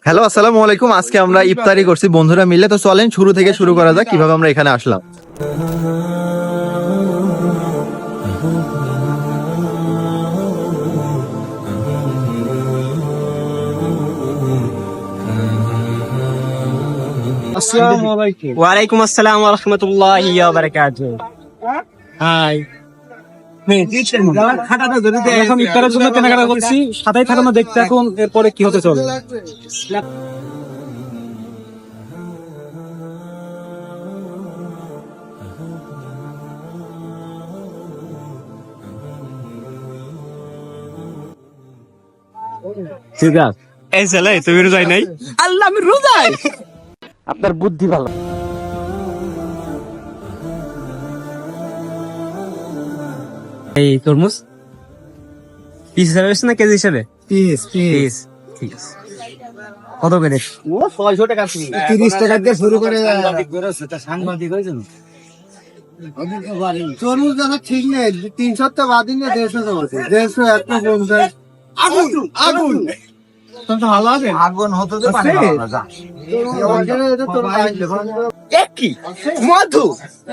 Hello, আসসালামু আলাইকুম। আজকে আমরা ইফতারি করছি বন্ধুরা মিলে। তো চলেন শুরু থেকে শুরু করা যাক কিভাবে আমরা এখানে আসলাম। আসসালামু আলাইকুম। ওয়ালাইকুম আসসালাম ওয়া রাহমাতুল্লাহি ওয়া বারাকাতুহু। হাই। এখন ইফতারের জন্য কেনাকাটা করছি, সাথেই থাকুন, দেখতে থাকুন এরপরে কি হতে চলে। এই ছেলে তুমি রোজাই নাই? আল্লাহ, আমি রোজাই। আপনার বুদ্ধি ভালো। এই তরমুজ পিস হিসাবে না কেজি হিসাবে? পিস পিস কত করে? 600 টাকা, 30 টাকা দিয়ে শুরু করে। সাংবাদিক হয়েছেন তরমুজ দাদা ঠিক নেই, 300 তো বাদ দিন, 150 তো বলছে, 150 150। আগুন আগুন ভালো আছে, আগুন হতে তো পারে কি মধু,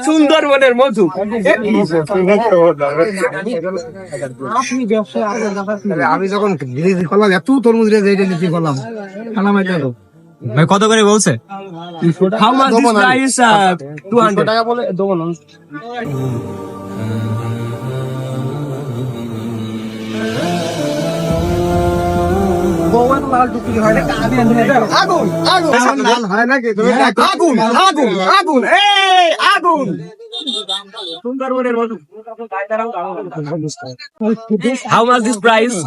সুন্দরবনের মধু। আপনি ব্যবসায় আমি যখন করলাম এত তরমুজ রেটে নিচ্ছি করলাম খালাম ভাই কত করে বলছে? How much this price? 200 টাকা বলে দেবো না। আগুন আগুন হয় নাকি? আগুন আগুন আগুন এই আগুন সুন্দরবনের মধু। How much this price?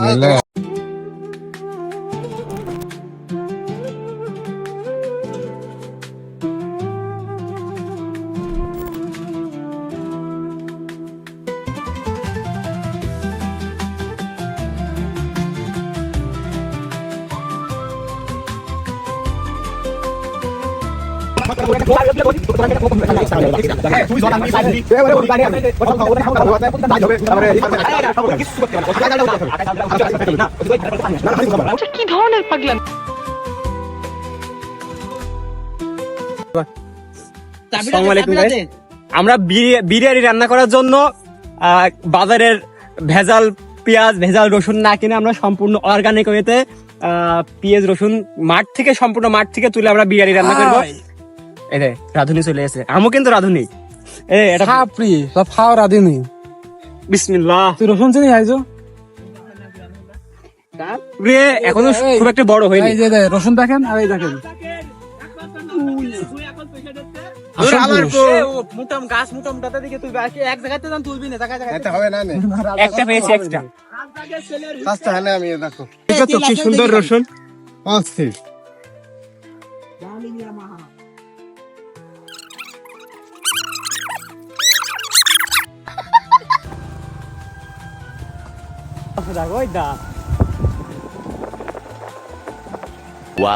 কি ধরনের পাগলাম! আসসালামু আলাইকুম ভাই। আমরা বিরিয়ানি রান্না করার জন্য বাজারের ভেজাল পেঁয়াজ, ভেজাল রসুন না কিনে আমরা সম্পূর্ণ অর্গানিক ওয়েতে পেঁয়াজ রসুন সম্পূর্ণ মাঠ থেকে তুলে আমরা বিরিয়ানি রান্না করবো। এই রে রাঁধুনি চলে এসে, আমও কিন্তু রাঁধুনি। এটা আপনি সব খাওয়া রাধি নেই। বিসমিল্লাহ। তুই রসুন চিনি আইজো রে এখনো খুব একটা বড় হয়নি। এই যে রসুন দেখেন, আর এই দেখেন একটা পেয়েছি এক্সট্রা। কি সুন্দর রসুন অস্থির।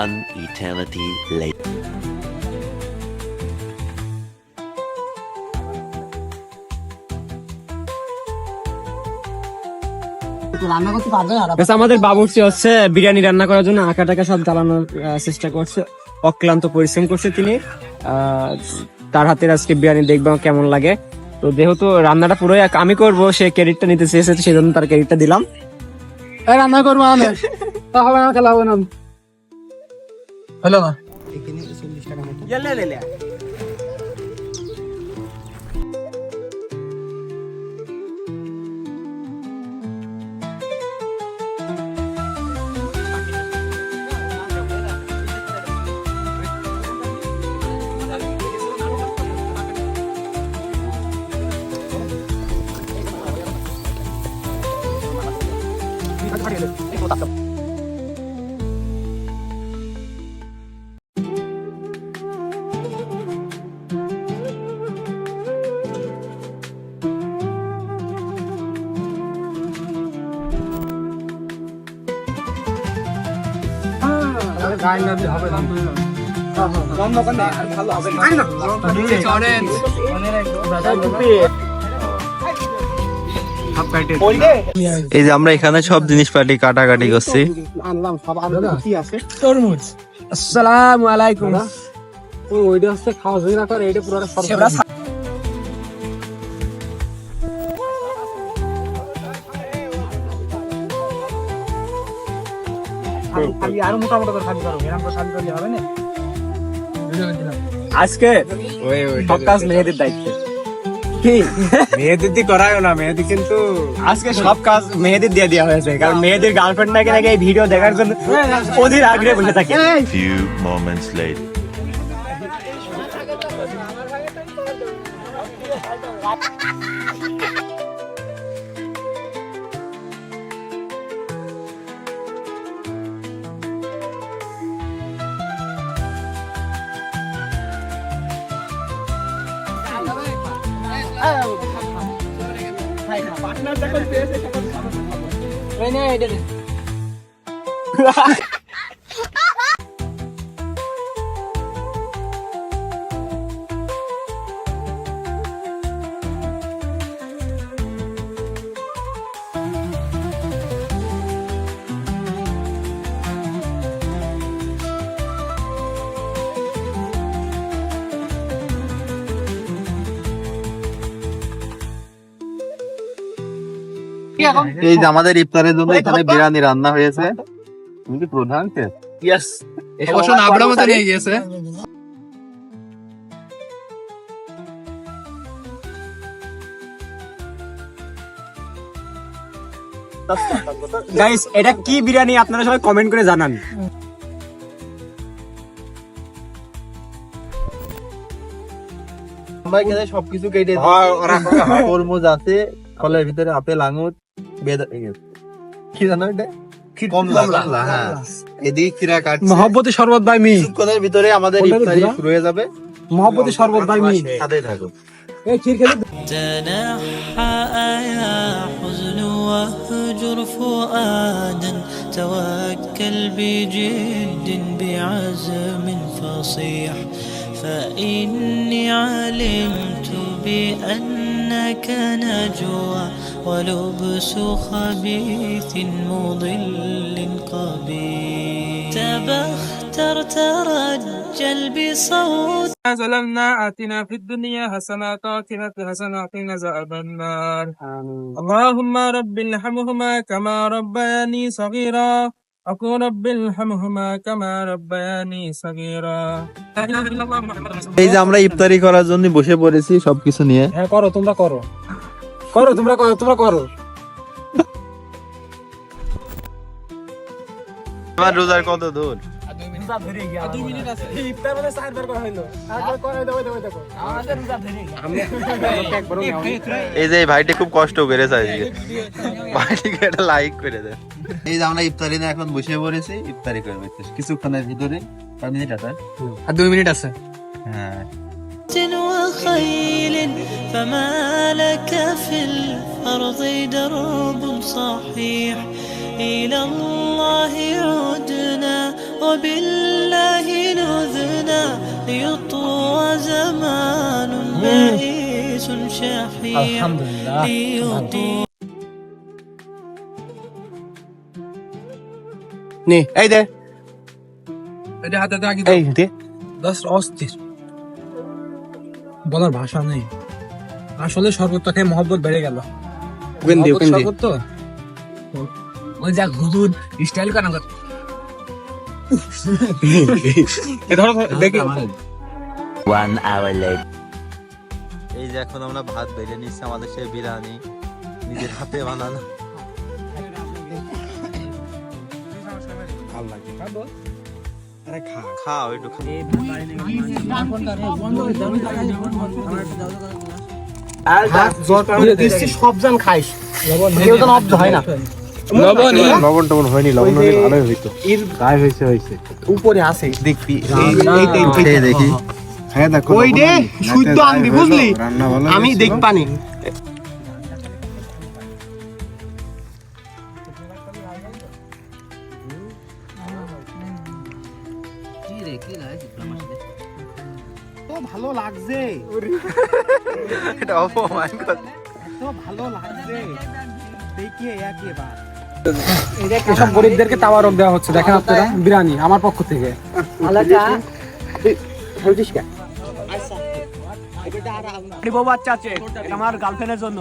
One eternity later. আমাদের বাবুর্চি হচ্ছে বিরিয়ানি রান্না করার জন্য আঁকা টাকা সব জ্বালানোর চেষ্টা করছে, অক্লান্ত পরিশ্রম করছে তিনি। তার হাতের আজকে বিরিয়ানি দেখবো কেমন লাগে। তো যেহেতু রান্নাটা পুরোই আমি করবো, সে ক্রেডিটটা নিতে চেয়েছে, সেই জন্য তার ক্রেডিটটা দিলাম। রান্না করবো হবে না, খেলা হবে না, হলো না। এই যে আমরা এখানে সব জিনিসপাতি কাটাকাটি করছি। আনলাম সব, কি আছে তরমুজ, আসসালামু আলাইকুম। ওইটা হচ্ছে খাওয়া যায় না করে এটা পুরো আরো মোটামুটি করে খালি করো, এরকম করে খালি করলে হবে না। আজকে সব কাজ মেহেদির দায়িত্ব। কি মেয়েদের দিয়ে করায় না, মেয়েদের কিন্তু আজকে সব কাজ মেহেদির দিয়ে দেওয়া হয়েছে, কারণ মেহেদির গার্লফ্রেন্ড নাকি নাকি এই ভিডিও দেখার জন্য অধীর আগ্রহে বসে থাকে। Few moments later. এই যে আমাদের ইফতারের জন্য এখানে বিরিয়ানি রান্না হয়েছে। তুমি কি প্রধান শেফ? ইয়েস, অবশ্য নাবড়া মতো নিয়ে গেছে। গাইস এটা কি বিরিয়ানি আপনারা সবাই কমেন্ট করে জানান। আমরা এখানে সবকিছু কেটে তরমুজ আছে, ফলের ভিতরে আপেল, আঙুর, কি জানো এটা? কমলা, হ্যাঁ। এদিকে খিরা কাটছে। মহব্বতী শরবত বাই মি, কিছুক্ষণের ভিতরে আমাদের ইফতারি শুরু হয়ে যাবে। মহব্বতী শরবত বাই মি। সাথে থাকো। এই ক্ষীর খেলে تنحى يا حزن واهجر فؤادا توكل بجد بعزم فصيح فإني علمت بأنك نجوى ولبس خبيث مضل قبيح تبختر ترجل بصوت ظلمنا آتنا في الدنيا حسنة وآخرة حسنة وقنا عذاب النار اللهم رب ارحمهما كما ربياني صغيرا أقول رب ارحمهما كما ربياني صغيرا لا إله إلا الله محمد رسول الله এই যে আমরা ইফতারি করার জন্য বসে পড়েছি সবকিছু নিয়ে। হ্যাঁ করো, তোমরা করো, করো তোমরা, করো তোমরা, করো। আমার রোজার কত দূর? 2 মিনিট আছে। ইফতার মানে 4 বার করা হলো। আরেকবার করে দাও, দেখো আমাদের রোজা ধরে গেল। এই যে এই ভাইটি খুব কষ্ট করেছে আজকে, ভাইটিকে একটা লাইক করে দেন। এই যে আমরা ইফতারি নিয়ে এখন বসে পড়েছি, ইফতারি করবে কিছুক্ষণের ভিতরে। 5 মিনিট আছে, আর 2 মিনিট আছে। হ্যাঁ। وخيل فما لك في الأرض درب صحيح إلى الله عدنا وبالله نذنا ليطوى زمان بئيس شحيح ليطوى নে এই দে, এটা হাতে দাগি এই দে। দাস অস্থির, বলার ভাষা নেই। আসলে শরবতটা খেয়ে মহব্বত বেড়ে গেল। শরবত তো ওই যা হুজুর স্টাইল কানা কর। এ ধরো দেখি। 1 hour later. এই যে এখন আমরা ভাত বেড়ে নিচ্ছি, আমাদের সেই বিরিয়ানি নিজের হাতে বানানো। খাও একটু, সব জন খাইস, কেউ যেন অব্দ হয় না। লবণ টবণ হয়নি, লবণ হলে ভালোই হইতো। তাই হয়েছে উপরে আছে দেখবি, খেয়ে দেখি। হ্যাঁ দেখো, ওই রে শুদ্ধ আনবি, বুঝলি? আমি দেখবানি। ভালো লাগছে, এটা অপমান করছে। এত ভালো লাগছে, দেখিয়ে একেবারে এসব গরিবদেরকে তাওয়ারক দেওয়া হচ্ছে, দেখেন আপনারা, বিরিয়ানি আমার পক্ষ থেকে। বউ বাচ্চা আছে, এটা আমার গার্লফ্রেন্ডের জন্য।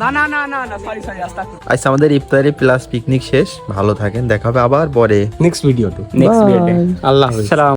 না না না না না, সরি সরি, আস্তাগফিরুল্লাহ। আজ আমাদের ইফতারি প্লাস পিকনিক শেষ। ভালো থাকেন, দেখা হবে আবার পরে নেক্সট ভিডিওতে। নেক্সট ভিডিওতে। আল্লাহ হাফেজ। সালাম।